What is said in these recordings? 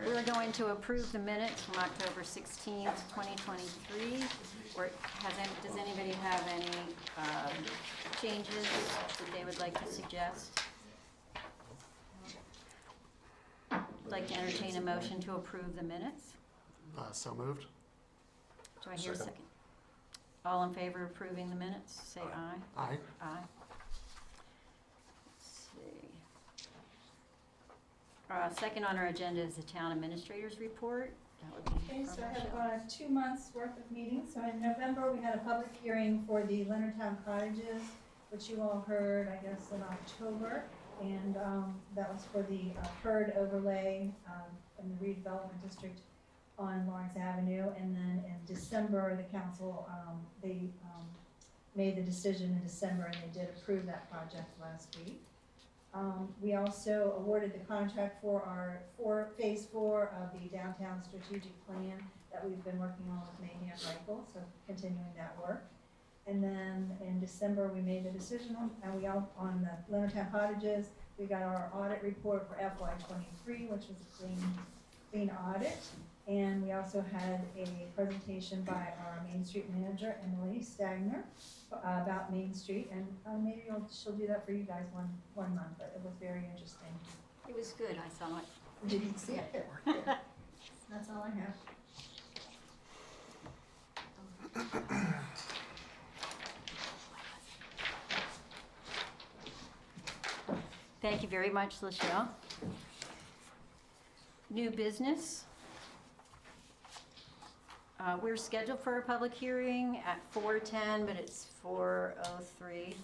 We're going to approve the minutes from October 16th, 2023. Or does anybody have any changes that they would like to suggest? I'd like to entertain a motion to approve the minutes. So moved. Do I hear a second? All in favor of approving the minutes, say aye. Aye. Aye. Let's see. Second on our agenda is the town administrator's report. That would be Okay, so I from have 2 months worth of meetings. So in November, we had a public hearing for the Leonardtown cottages, which you all heard, I guess, in October. And that was for the herd overlay in the redevelopment district on Lawrence Avenue. And then in December, the council, they made the decision in December, and they did approve that project last week. We also awarded the contract for phase 4 of the downtown strategic plan that we've been working on with Mayhem Michael, so continuing that work. And then in December, we made the decision on the Leonardtown cottages. We got our audit report for FY23, which was a clean audit. And we also had a presentation by our Main Street manager, Emily Stagner, about Main Street. And maybe she'll do that for you guys one month, but it was very interesting. It was good, I saw it. Did you see it? That's all I have. Thank you very much, Laschelle. New business. We're scheduled for a public hearing at 4:10, but it's 4:03.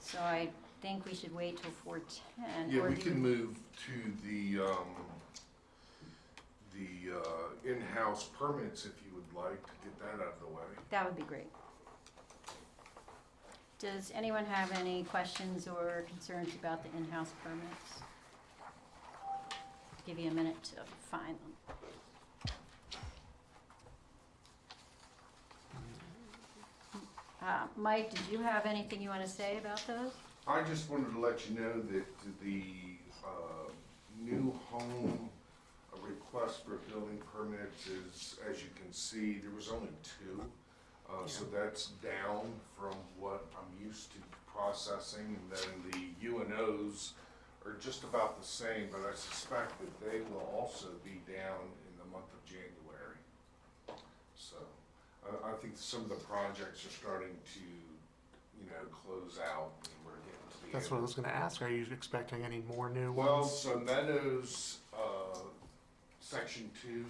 So I think we should wait till 4:10. Yeah, we can move to the in-house permits if you would like to get that out of the way. That would be great. Does anyone have any questions or concerns about the in-house permits? I'll give you a minute to find them. Mike, did you have anything you want to say about those? I just wanted to let you know that the new home request for building permits is, as you can see, there was only 2. So that's down from what I'm used to processing. And then the UNOs are just about the same, but I suspect that they will also be down in the month of January. So I think some of the projects are starting to, close out, and we're getting to the That's end. what I was going to ask. Are you expecting any more new Well, ones? so Meadows, Section 2,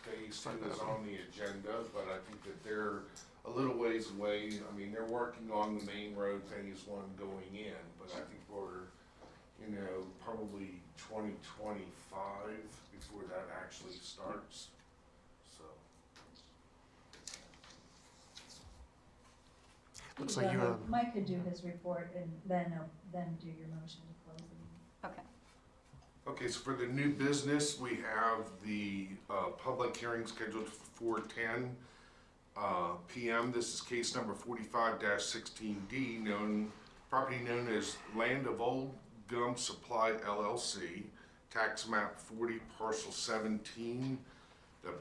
Phase 2 is on the agenda, but I think that they're a little ways away. I mean, they're working on the main road Phase 1 going in, but I think we're, probably 2025 before that actually starts, so. Looks like you have... Mike could do his report and then do your motion to close the meeting. Okay. Okay, so for the new business, we have the public hearing scheduled for 4:10 p.m. This is case number 45-16D, property known as Land of Old Gum Supply LLC, tax map 40, parcel 17. The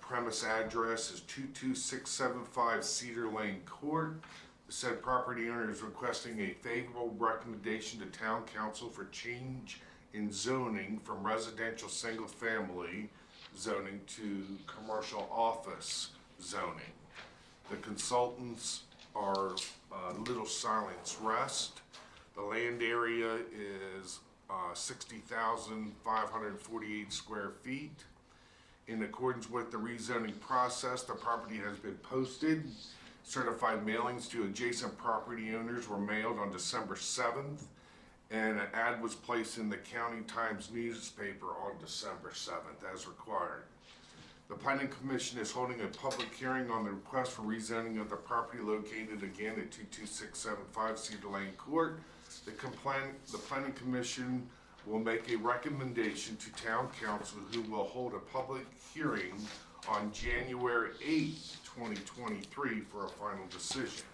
premise address is 22675 Cedar Lane Court. The said property owner is requesting a favorable recommendation to town council for change in zoning from residential single family zoning to commercial office zoning. The consultants are Little Silence Rest. The land area is 60,548 square feet. In accordance with the rezoning process, the property has been posted. Certified mailings to adjacent property owners were mailed on December 7th, and an ad was placed in the County Times newspaper on December 7th as required. The Planning Commission is holding a public hearing on the request for rezoning of the property located again at 22675 Cedar Lane Court. The Planning Commission will make a recommendation to Town Council, who will hold a public hearing on January 8th, 2023 for a final decision.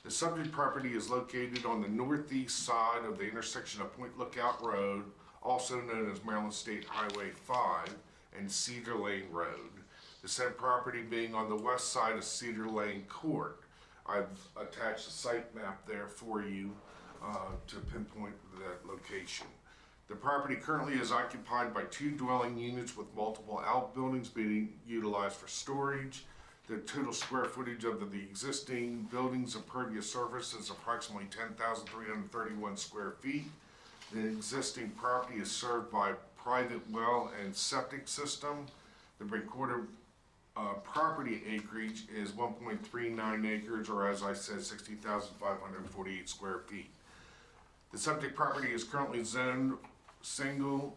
The subject property is located on the northeast side of the intersection of Point Lookout Road also known as Maryland State Highway 5 and Cedar Lane Road. The said property being on the west side of Cedar Lane Court. I've attached a site map there for you to pinpoint that location. The property currently is occupied by 2 dwelling units with multiple outbuildings being utilized for storage. The total square footage of the existing buildings impervious surface is approximately 10,331 square feet. The existing property is served by private well and septic system. The recorded property acreage is 1.39 acres, or as I said, 60,548 square feet. The subject property is currently zoned residential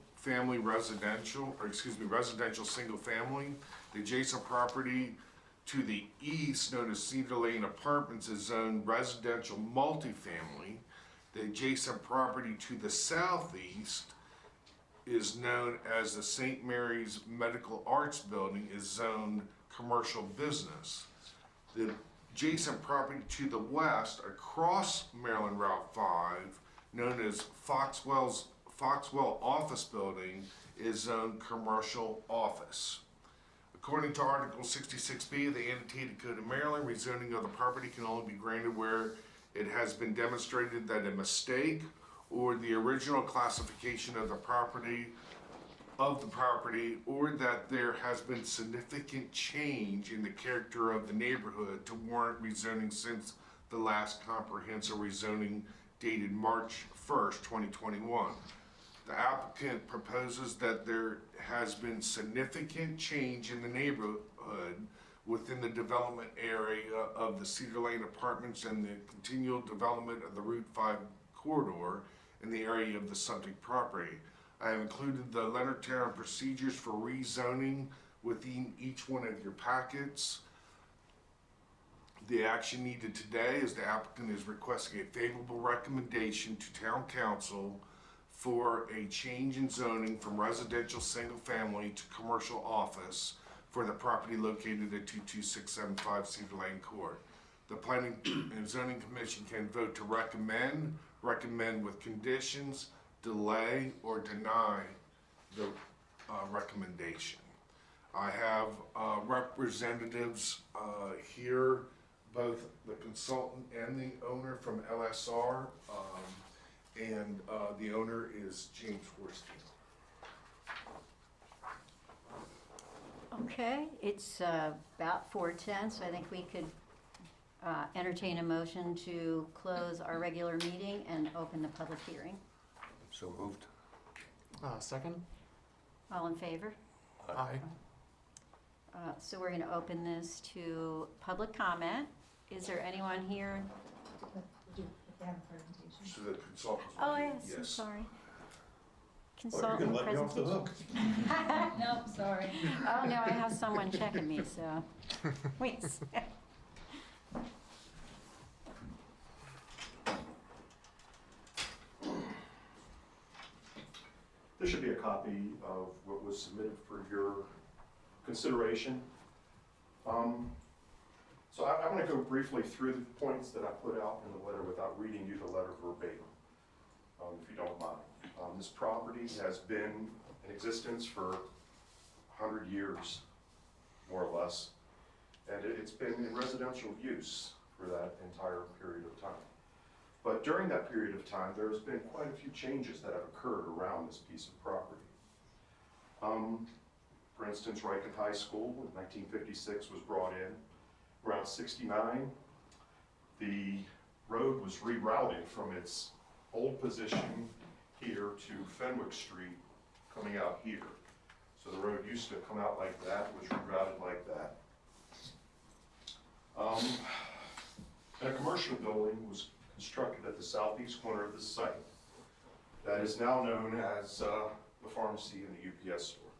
single family. The adjacent property to the east, known as Cedar Lane Apartments, is zoned residential multifamily. The adjacent property to the southeast is known as the St. Mary's Medical Arts Building, is zoned commercial business. The adjacent property to the west across Maryland Route 5, known as Foxwell Office Building, is zoned commercial office. According to Article 66B of the Annotated Code of Maryland, rezoning of the property can only be granted where it has been demonstrated that a mistake or the original classification of the property, or that there has been significant change in the character of the neighborhood to warrant rezoning since the last comprehensive rezoning dated March 1st, 2021. The applicant proposes that there has been significant change in the neighborhood within the development area of the Cedar Lane Apartments and the continual development of the Route 5 corridor in the area of the subject property. I have included the Leonardtown procedures for rezoning within each one of your packets. The action needed today is the applicant is requesting a favorable recommendation to Town Council for a change in zoning from residential single family to commercial office for the property located at 22675 Cedar Lane Court. The Planning and Zoning Commission can vote to recommend with conditions, delay, or deny the recommendation. I have representatives here, both the consultant and the owner from LSR, and the owner is James Horstein. Okay, it's about 4:10, so I think we could entertain a motion to close our regular meeting and open the public hearing. So moved. Second? All in favor? Aye. So we're going to open this to public comment. Is there anyone here? If they have a presentation. So the consultant. Oh, yes, I'm sorry. You're Consultant gonna let me off the presentation. hook. Nope, sorry. Oh, no, I have someone checking me, so. Wait. This should be a copy of what was submitted for your consideration. So I'm going to go briefly through the points that I put out in the letter without reading you the letter verbatim, if you don't mind. This property has been in existence for 100 years, more or less, and it's been in residential use for that entire period of time. But during that period of time, there's been quite a few changes that have occurred around this piece of property. For instance, Riken High School in 1956 was brought in. Around 69, the road was rerouted from its old position here to Fenwick Street, coming out here. So the road used to come out like that, was rerouted like that. And a commercial building was constructed at the southeast corner of the site that is now known as the pharmacy and the UPS store.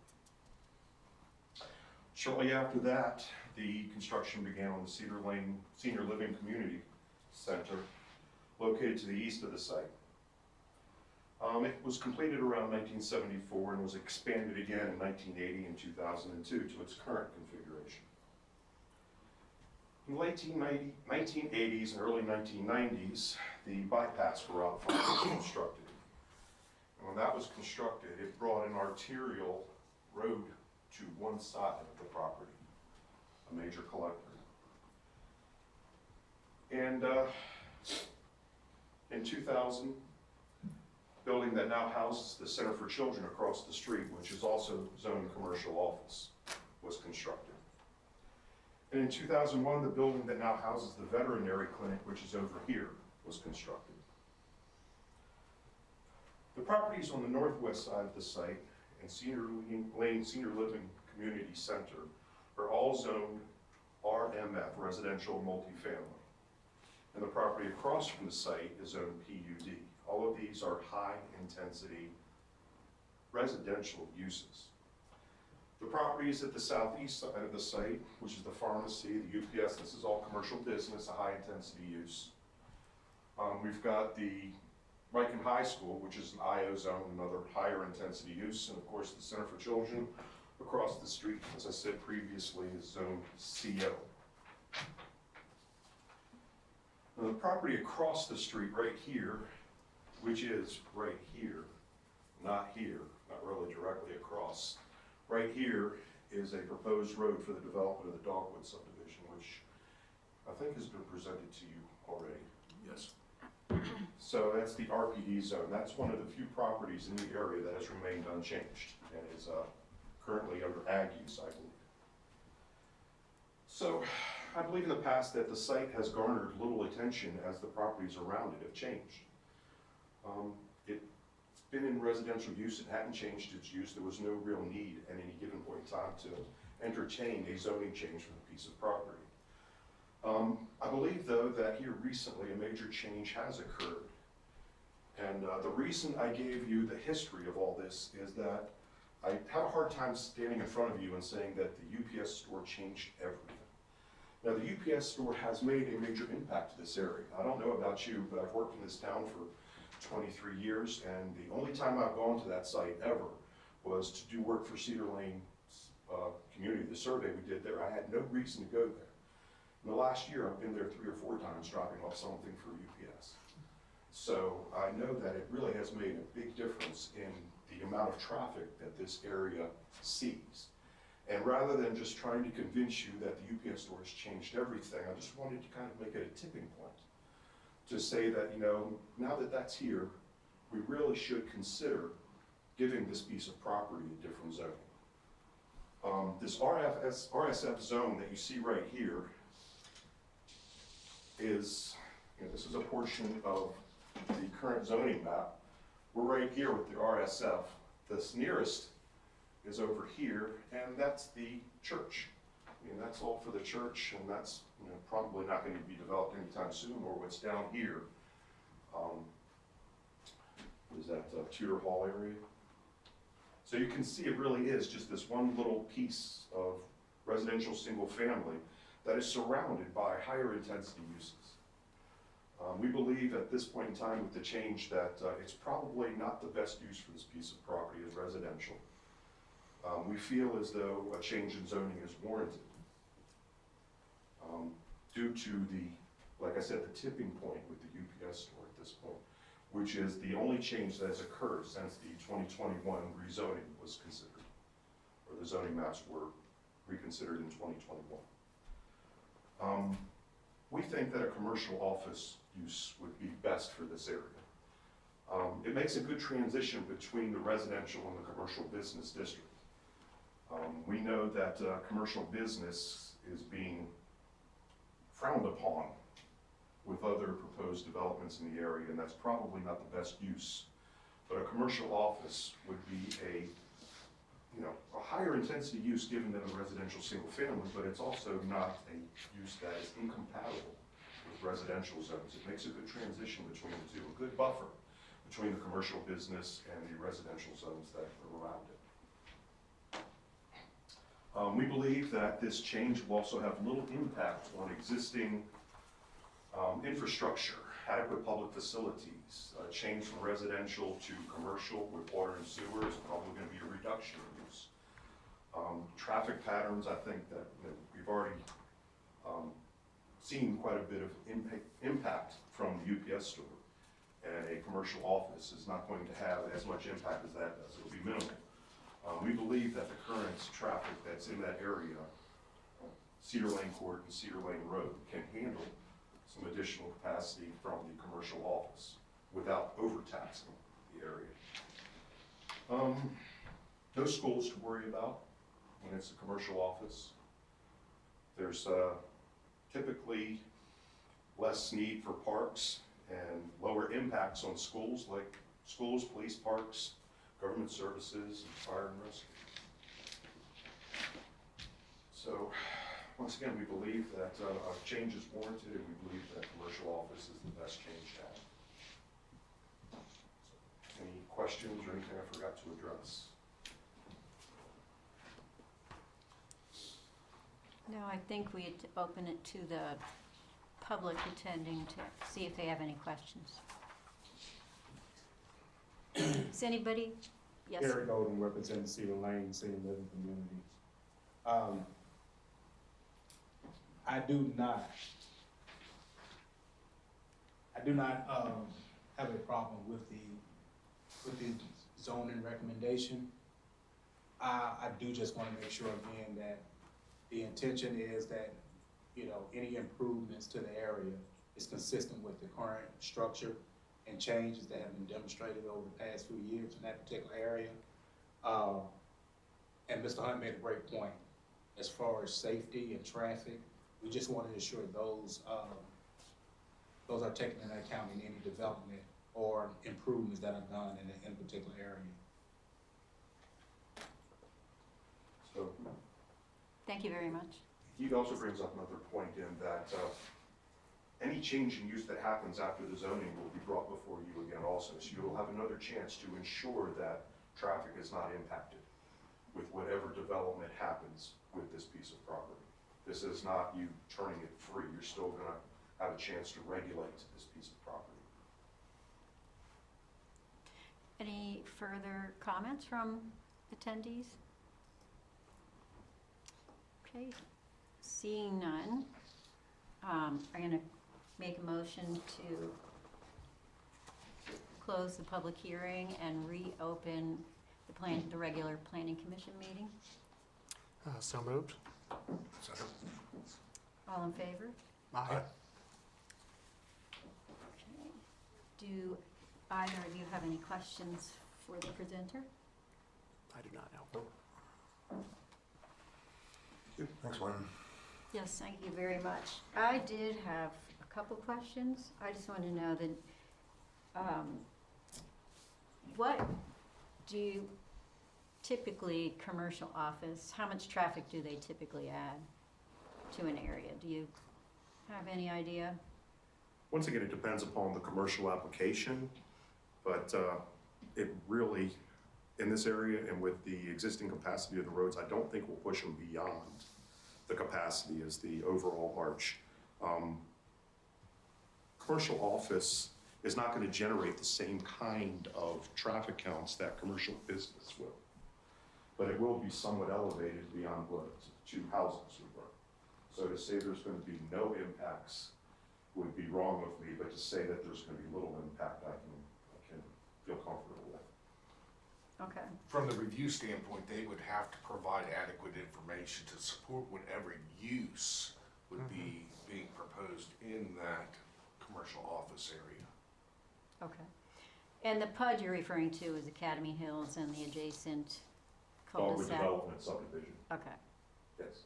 Shortly after that, the construction began on the Cedar Lane Senior Living Community Center, located to the east of the site. It was completed around 1974 and was expanded again in 1980 and 2002 to its current configuration. In the late 1980s and early 1990s, the bypass for Route 5 was constructed. And when that was constructed, it brought an arterial road to one side of the property, a major collector. And in 2000, building that now houses the Center for Children across the street, which is also zoned commercial office, was constructed. And in 2001, the building that now houses the veterinary clinic, which is over here, was constructed. The properties on the northwest side of the site and Cedar Lane Senior Living Community Center are all zoned RMF, residential multifamily. And the property across from the site is zoned PUD. All of these are high-intensity residential uses. The properties at the southeast side of the site, which is the pharmacy, the UPS, this is all commercial business, a high-intensity use. We've got the Riken High School, which is an IO zone, another higher intensity use, and of course the Center for Children across the street, as I said previously, is zone CO. Now, the property across the street right here, which is right here, not here, not really directly across, right here is a proposed road for the development of the Dogwood subdivision, which I think has been presented to you already. Yes. So that's the RPD zone. That's one of the few properties in the area that has remained unchanged and is currently under ag use, I believe. So I believe in the past that the site has garnered little attention as the properties around it have changed. It's been in residential use. It hadn't changed its use. There was no real need at any given point in time to entertain a zoning change for the piece of property. I believe, though, that here recently a major change has occurred. And the reason I gave you the history of all this is that I have a hard time standing in front of you and saying that the UPS store changed everything. Now, the UPS store has made a major impact to this area. I don't know about you, but I've worked in this town for 23 years, and the only time I've gone to that site ever was to do work for Cedar Lane community, the survey we did there. I had no reason to go there. In the last year, I've been there 3 or 4 times dropping off something for UPS. So I know that it really has made a big difference in the amount of traffic that this area sees. And rather than just trying to convince you that the UPS store has changed everything, I just wanted to kind of make it a tipping point to say that, you know, now that that's here, we really should consider giving this piece of property a different zoning. This RSF zone that you see right here is, you know, this is a portion of the current zoning map. We're right here with the RSF. This nearest is over here, and that's the church. I mean, that's all for the church, and that's, you know, probably not going to be developed anytime soon, or what's down here. What is that, Tudor Hall area? So you can see it really is just this one little piece of residential single family that is surrounded by higher intensity uses. We believe at this point in time with the change that it's probably not the best use for this piece of property as residential. We feel as though a change in zoning is warranted due to the, like I said, the tipping point with the UPS store at this point, which is the only change that has occurred since the 2021 rezoning was considered, or the zoning maps were reconsidered in 2021. We think that a commercial office use would be best for this area. It makes a good transition between the residential and the commercial business district. We know that commercial business is being frowned upon with other proposed developments in the area, and that's probably not the best use. But a commercial office would be a higher intensity use given than a residential single family, but it's also not a use that is incompatible with residential zones. It makes a good transition between the two, a good buffer between the commercial business and the residential zones that are around it. We believe that this change will also have little impact on existing infrastructure, adequate public facilities, change from residential to commercial with water and sewer is probably going to be a reduction in use. Traffic patterns, I think that we've already seen quite a bit of impact from the UPS store. and a commercial office is not going to have as much impact as that does. It'll be minimal. We believe that the current traffic that's in that area, Cedar Lane Court and Cedar Lane Road, can handle some additional capacity from the commercial office without overtaxing the area. No schools to worry about when it's a commercial office. There's typically less need for parks and lower impacts on schools, like schools, police parks, government services, and fire and rescue. So, once again, we believe that a change is warranted, and we believe that commercial office is the best change to have. Any questions or anything I forgot to address? No, I think we'd open it to the public attending to see if they have any questions. Is anybody? Yes. Eric Golden, representing Cedar Lane Senior Living Community. I do not have a problem with the zoning recommendation. I do just want to make sure again that the intention is that, you know, any improvements to the area is consistent with the current structure and changes that have been demonstrated over the past few years in that particular area. And Mr. Hunt made a great point. As far as safety and traffic, we just want to ensure those are taken into account in any development or improvements that are done in a particular area. So, Thank you very much. he also brings up another point in that any change in use that happens after the zoning will be brought before you again also. So you will have another chance to ensure that traffic is not impacted with whatever development happens with this piece of property. This is not you turning it free. You're still gonna have a chance to regulate this piece of property. Any further comments from attendees? Okay, seeing none, I'm gonna make a motion to close the public hearing and reopen the regular planning commission meeting. So moved. Second. All in favor? Aye. Okay. Do either of you have any questions for the presenter? I do not know. Next one. Yes, thank you very much. I did have a couple questions. I just want to know that, what do you typically, commercial office, how much traffic do they typically add to an area? Do you have any idea? Once again, it depends upon the commercial application, but it really, in this area and with the existing capacity of the roads, I don't think we'll push them beyond the capacity as the overall arch. Commercial office is not going to generate the same kind of traffic counts that commercial business will, but it will be somewhat elevated beyond what two houses would run. So to say there's going to be no impacts would be wrong with me, but to say that there's going to be little impact, I can feel comfortable with. Okay. From the review standpoint, they would have to provide adequate information to support whatever use would be being proposed in that commercial office area. Okay. And the PUD you're referring to is Academy Hills and the adjacent Dogwood cul-de-sac? Development Subdivision, Okay. yes.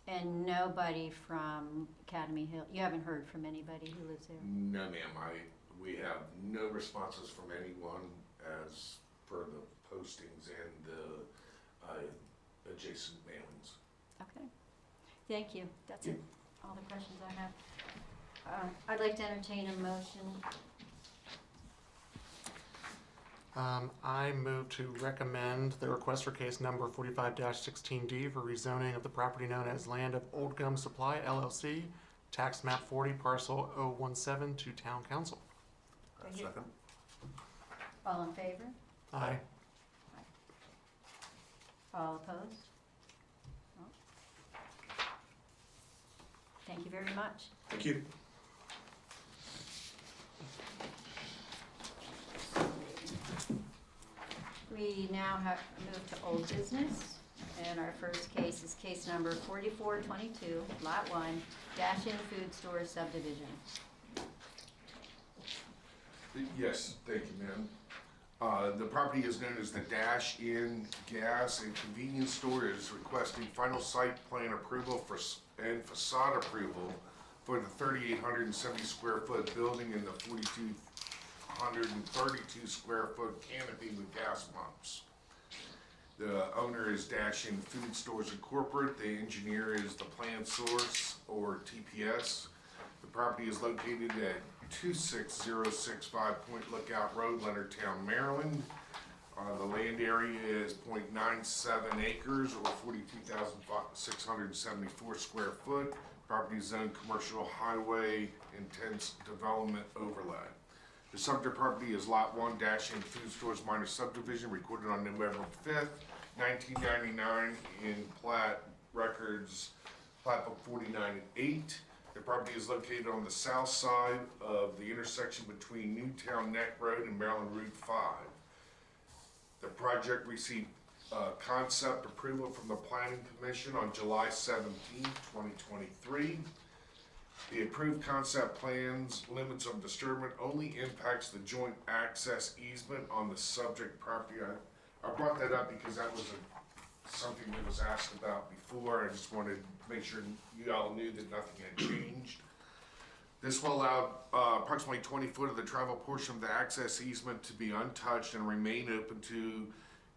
And nobody from Academy Hill, you haven't heard from anybody who lives there? No, ma'am, we have no responses from anyone as for the postings and the adjacent mailings. Okay. Thank you. That's it. All the questions I have. I'd like to entertain a motion. I move to recommend the request for case number 45-16D for rezoning of the property known as Land of Old Gum Supply LLC, tax map 40, parcel 017 to town council. Second. All in favor? Aye. All opposed? No. Thank you very much. Thank you. We now have moved to old business, and our first case is case number 4422, Lot 1, In Food Stores Subdivision. Yes, thank you, ma'am. The property is known as the Dash Inn Gas and Convenience Store. It is requesting final site plan approval and facade approval for the 3,870 square foot building and the 4,232 square foot canopy with gas pumps. The owner is Dash Inn Food Stores Incorporated. The engineer is the Plan Source, or TPS. The property is located at 26065 Point Lookout Road, Leonardtown, Maryland. The land area is 0.97 acres or 42,674 square foot. Property zone commercial highway intense development overlay. The subject property is Lot 1 In Food Stores Minor Subdivision, recorded on November 5th, 1999 in plat records, plat book 49-8. The property is located on the south side of the intersection between Newtown Neck Road and Maryland Route 5. The project received concept approval from the Planning Commission on July 17, 2023. The approved concept plans limits of disturbance only impacts the joint access easement on the subject property. I brought that up because that was something that was asked about before. I just wanted to make sure you all knew that nothing had changed. This will allow approximately 20 foot of the travel portion of the access easement to be untouched and remain open to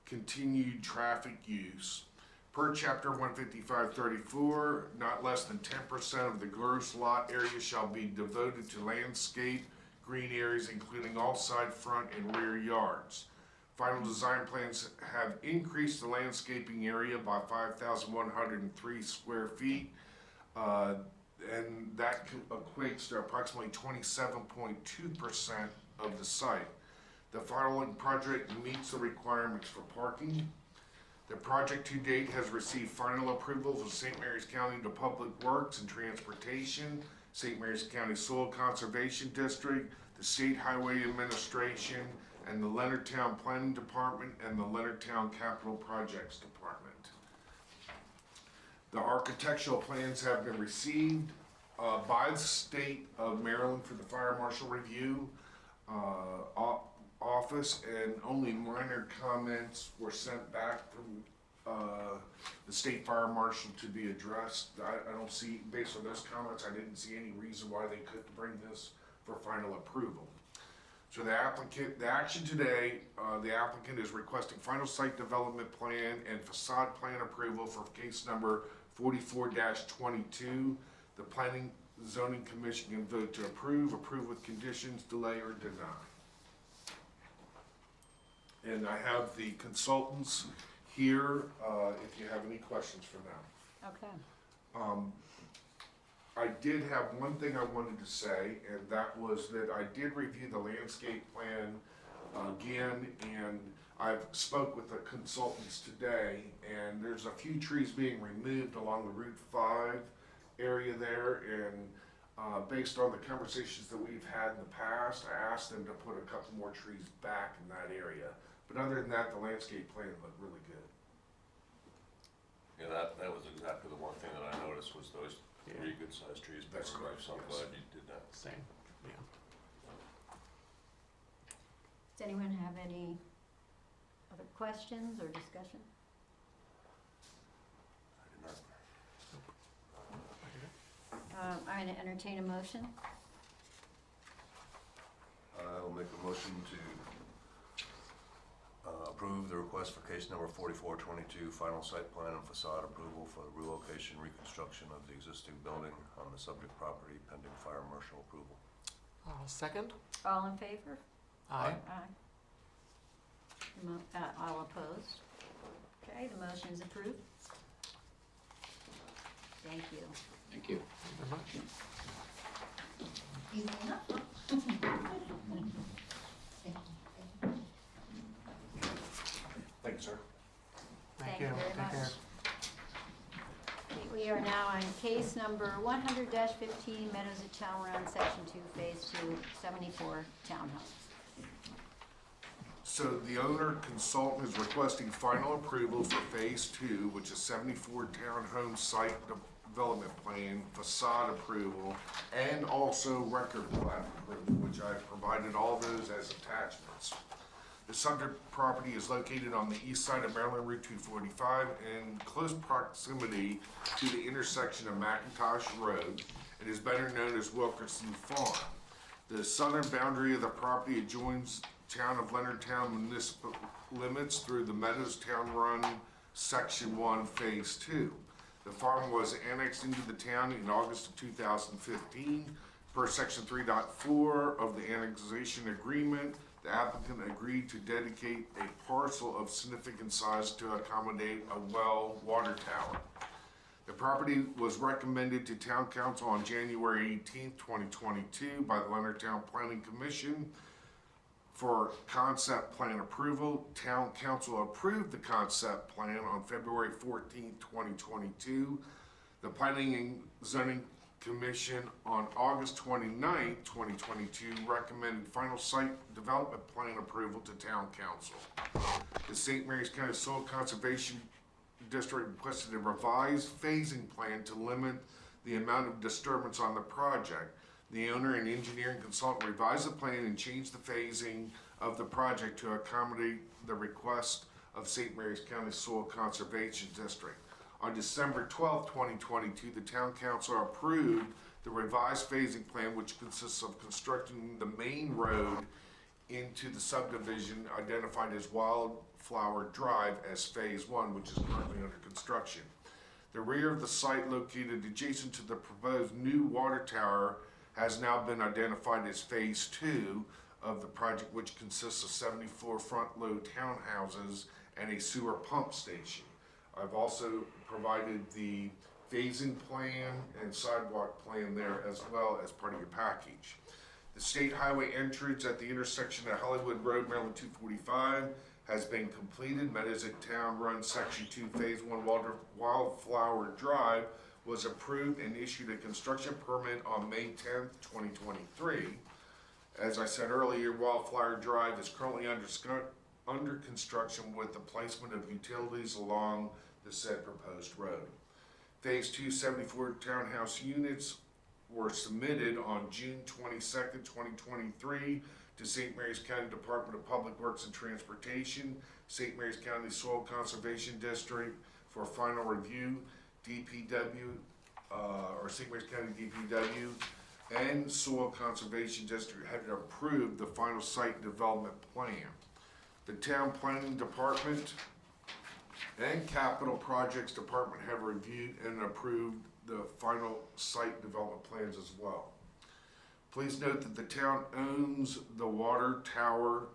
continued traffic use. Per chapter 15534, not less than 10% of the gross lot area shall be devoted to landscape, green areas, including all side, front, and rear yards. Final design plans have increased the landscaping area by 5,103 square feet, and that equates to approximately 27.2% of the site. The following project meets the requirements for parking. The project to date has received final approvals of St. Mary's County to Public Works and Transportation, St. Mary's County Soil Conservation District, the State Highway Administration, and the Leonardtown Planning Department and the Leonardtown Capital Projects Department. The architectural plans have been received by the state of Maryland for the Fire Marshal Review office, and only minor comments were sent back from the state fire marshal to be addressed. I don't see, based on those comments, I didn't see any reason why they couldn't bring this for final approval. So the action today, the applicant is requesting final site development plan and facade plan approval for case number 44-22. The Planning Zoning Commission can vote to approve with conditions, delay, or deny. And I have the consultants here, if you have any questions for them. Okay. I did have one thing I wanted to say, and that was that I did review the landscape plan again, and I've spoke with the consultants today, and there's a few trees being removed along the Route 5 area there, and based on the conversations that we've had in the past, I asked them to put a couple more trees back in that area. But other than that, the landscape plan looked really good. Yeah, that was exactly the one thing that I noticed was those three good-sized trees. That's correct, So I'm yes. glad you did that. Same, yeah. Does anyone have any other questions or discussion? I did not. I'm going to entertain a motion. I'll make a motion to approve the request for case number 4422, final site plan and facade approval for the relocation reconstruction of the existing building on the subject property pending fire marshal approval. Second? All in favor? Aye. Aye. All opposed? Okay, the motion is approved. Thank you. Thank you. Thank you very much. Easy enough. Thank you, sir. Thank you very Take much. care. Okay, we are now on case number 100-15, Meadows at Town Run, Section 2, Phase 2, 74 townhomes. So the owner consultant is requesting final approval for phase 2, which is 74 townhome site development plan, facade approval, and also record plat approval, which I've provided all those as attachments. The subject property is located on the east side of Maryland Route 245 in close proximity to the intersection of McIntosh Road. It is better known as Wilkerson Farm. The southern boundary of the property adjoins town of Leonardtown municipal limits through the Meadows Town Run Section 1 Phase 2. The farm was annexed into the town in August of 2015. Per Section 3.4 of the annexation agreement, the applicant agreed to dedicate a parcel of significant size to accommodate a well water tower. The property was recommended to Town Council on January 18, 2022 by the Leonardtown Planning Commission for concept plan approval. Town Council approved the concept plan on February 14, 2022. The Planning and Zoning Commission on August 29, 2022 recommended final site development plan approval to Town Council. The St. Mary's County Soil Conservation District requested a revised phasing plan to limit the amount of disturbance on the project. The owner and engineering consultant revised the plan and changed the phasing of the project to accommodate the request of St. Mary's County Soil Conservation District. On December 12, 2022, the Town Council approved the revised phasing plan, which consists of constructing the main road into the subdivision identified as Wildflower Drive as Phase 1, which is currently under construction. The rear of the site, located adjacent to the proposed new water tower, has now been identified as Phase 2 of the project, which consists of 74 front-load townhouses and a sewer pump station. I've also provided the phasing plan and sidewalk plan there as well as part of your package. The state highway entrance at the intersection of Hollywood Road, Maryland 245 has been completed. Meadows at Town Run Section 2 Phase 1 Wildflower Drive was approved and issued a construction permit on May 10th, 2023. As I said earlier, Wildflower Drive is currently under construction with the placement of utilities along the said proposed road. Phase 2 74 townhouse units were submitted on June 22nd, 2023 to St. Mary's County Department of Public Works and Transportation, St. Mary's County Soil Conservation District for final review, DPW, or St. Mary's County DPW, and Soil Conservation District had approved the final site development plan. The Town Planning Department and Capital Projects Department have reviewed and approved the final site development plans as well. Please note that the town owns the water tower,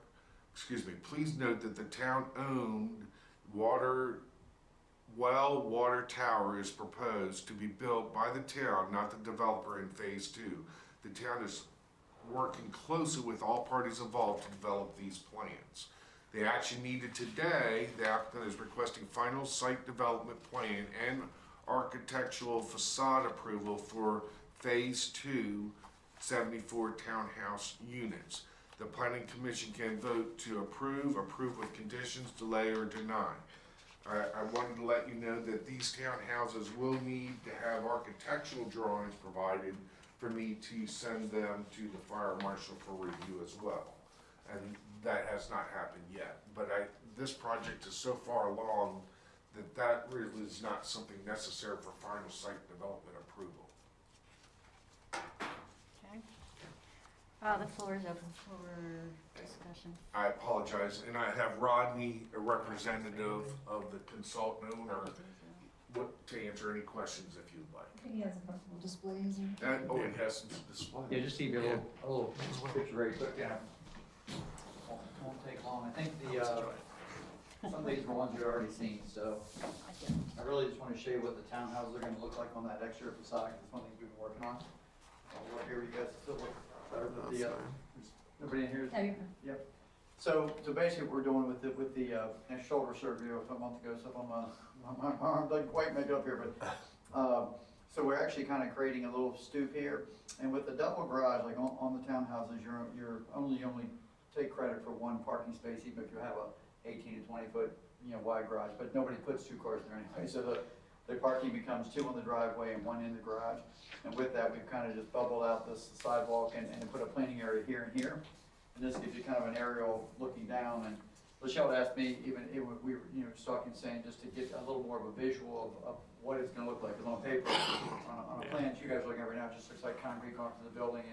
please note that the town owned water tower is proposed to be built by the town, not the developer, in Phase 2. The town is working closely with all parties involved to develop these plans. The action needed today, the applicant is requesting final site development plan and architectural facade approval for Phase 2 74 townhouse units. The Planning Commission can vote to approve with conditions, delay, or deny. I wanted to let you know that these townhouses will need to have architectural drawings provided for me to send them to the fire marshal for review as well. And that has not happened yet. But this project is so far along that really is not something necessary for final site development approval. Okay. The floor is open for discussion. I apologize, and I have Rodney, a representative of the consultant owner, to answer any questions if you'd like. I think he has a couple of displays. And, he has some display. Yeah, just to give you a little picture very quick, won't take long. I think some of these are ones you've already seen, so I really just want to show you what the townhouses are going to look like on that exterior facade. It's one of the things we've been working on. I'll look here, you guys still look better with the, nobody in here is? No, you're fine. Yep. So basically what we're doing with the shoulder surgery a month ago, so my arm doesn't quite make it up here, but so we're actually kind of creating a little stoop here, and with the double garage, like on the townhouses, you're only take credit for one parking space, even if you have a 18 to 20 foot, wide garage, but nobody puts two cars there anyway, so the parking becomes two on the driveway and one in the garage. And with that, we've kind of just bubbled out this sidewalk and put a planting area here and here. And this gives you kind of an aerial looking down, and Laschelle asked me, we were, just talking, saying, just to get a little more of a visual of what it's gonna look like, because on paper, on a plan that you guys are looking at right now, it just looks like concrete going to the building,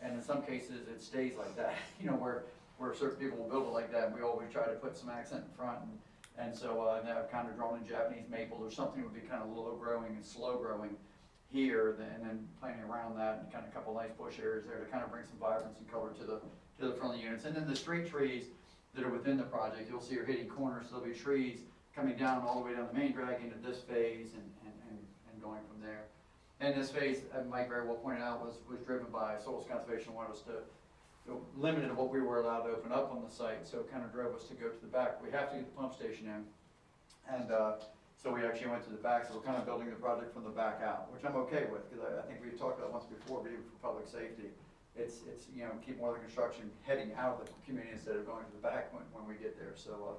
and in some cases, it stays like that, where certain people will build it like that, and we always try to put some accent in front, and so, now I've kind of drawn in Japanese maple or something would be kind of low growing and slow growing here, and then planting around that, and kind of a couple nice bush areas there to kind of bring some vibrance and color to the front of the units. And then the street trees that are within the project, you'll see are hitting corners, so there'll be trees coming down all the way down the main drag into this phase and going from there. And this phase, Mike very well pointed out, was driven by Soils Conservation, wanted us to limited what we were allowed to open up on the site, so it kind of drove us to go to the back. We have to get the pump station in, and so we actually went to the back, so we're kind of building the project from the back out, which I'm okay with, because I think we've talked about once before, but even for public safety, it's keep more of the construction heading out of the community instead of going to the back when we get there. So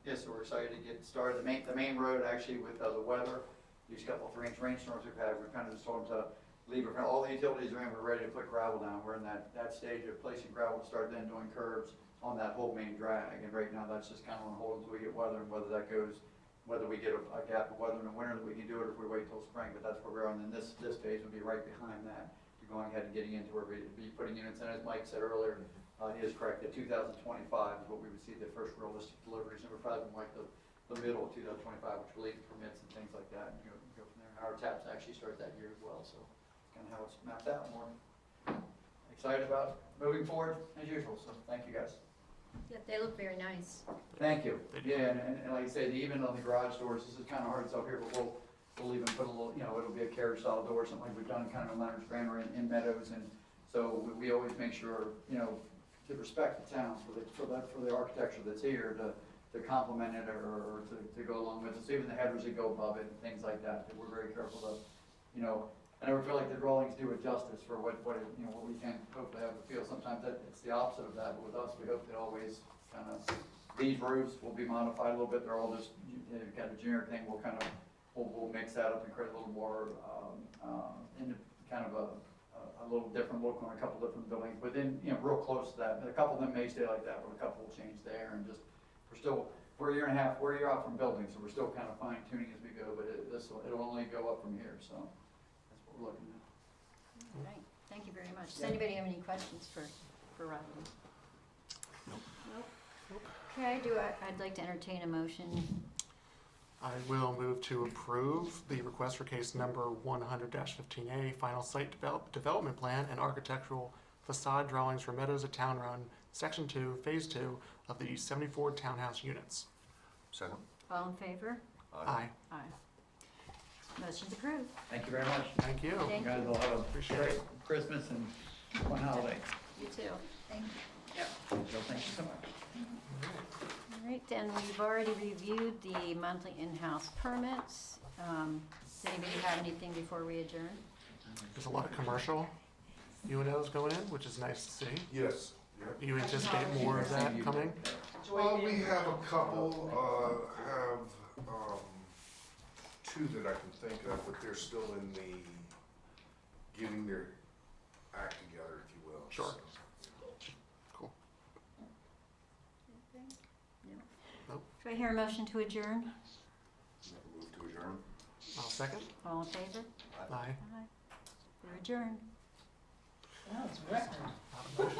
yes, so we're excited to get started. The main road, actually, with the weather, these couple 3-inch rainstorms we've had, we've kind of just told them to leave it, all the utilities are in, we're ready to put gravel down. We're in that stage of placing gravel to start then doing curbs on that whole main drag, and right now that's just kind of on hold until we get weather, and whether that goes, whether we get a gap of weather in the winter that we can do it, or if we wait till spring, but that's where we are. And then this phase would be right behind that. We're going ahead and getting into where we'd be putting units in. As Mike said earlier, he is correct, that 2025 is what we would see the first realistic deliveries, and we're probably like the middle of 2025, which will lead to permits and things like that, and go from there. Our taps actually start that year as well, so it's kind of how it's mapped out. More excited about moving forward as usual, so thank you guys. Yeah, they look very nice. Thank you. Yeah, and like I said, even on the garage doors, this is kind of hard to tell here, but we'll even put a little, it'll be a carriage style door, something like we've done kind of in Leonard's Granary in Meadows, and so we always make sure, to respect the town for the architecture that's here, to complement it or to go along with it. So even the headers that go above it and things like that, we're very careful to, I never feel like the drawings do it justice for what we can hopefully have to feel. Sometimes it's the opposite of that, but with us, we hope that always kind of, these roofs will be modified a little bit. They're all just kind of generic thing. We'll mix that up and create a little more, into kind of a little different look on a couple different buildings, but then, real close to that. A couple of them may stay like that, but a couple will change there, and just, we're a year and a half, we're a year out from building, so we're still kind of fine tuning as we go, but it'll only go up from here, so that's what we're looking at. All right, thank you very much. Does anybody have any questions for Rodney? Nope. Okay, I'd like to entertain a motion. I will move to approve the request for case number 100-15A, final site development plan and architectural facade drawings for Meadows at Town Run, Section 2, Phase 2 of the 74 townhouse units. Second? All in favor? Aye. Aye. Motion's approved. Thank you very much. Thank you. Thank You guys you. will have a Appreciate great it. Christmas and fun holiday. You too. Thank you. So thank you so much. All right, and we've already reviewed the monthly in-house permits. Does anybody have anything before we adjourn? There's a lot of commercial UNOs going in, which is nice to see. Yes. Do you anticipate more of that coming? We have a couple, two that I can think of, but they're still in the getting their act together, if you will. Sure. So. Cool. Do I hear a motion to adjourn? Move to adjourn? I'll second. All in favor? Aye. Aye. We're adjourned. Wow, it's record.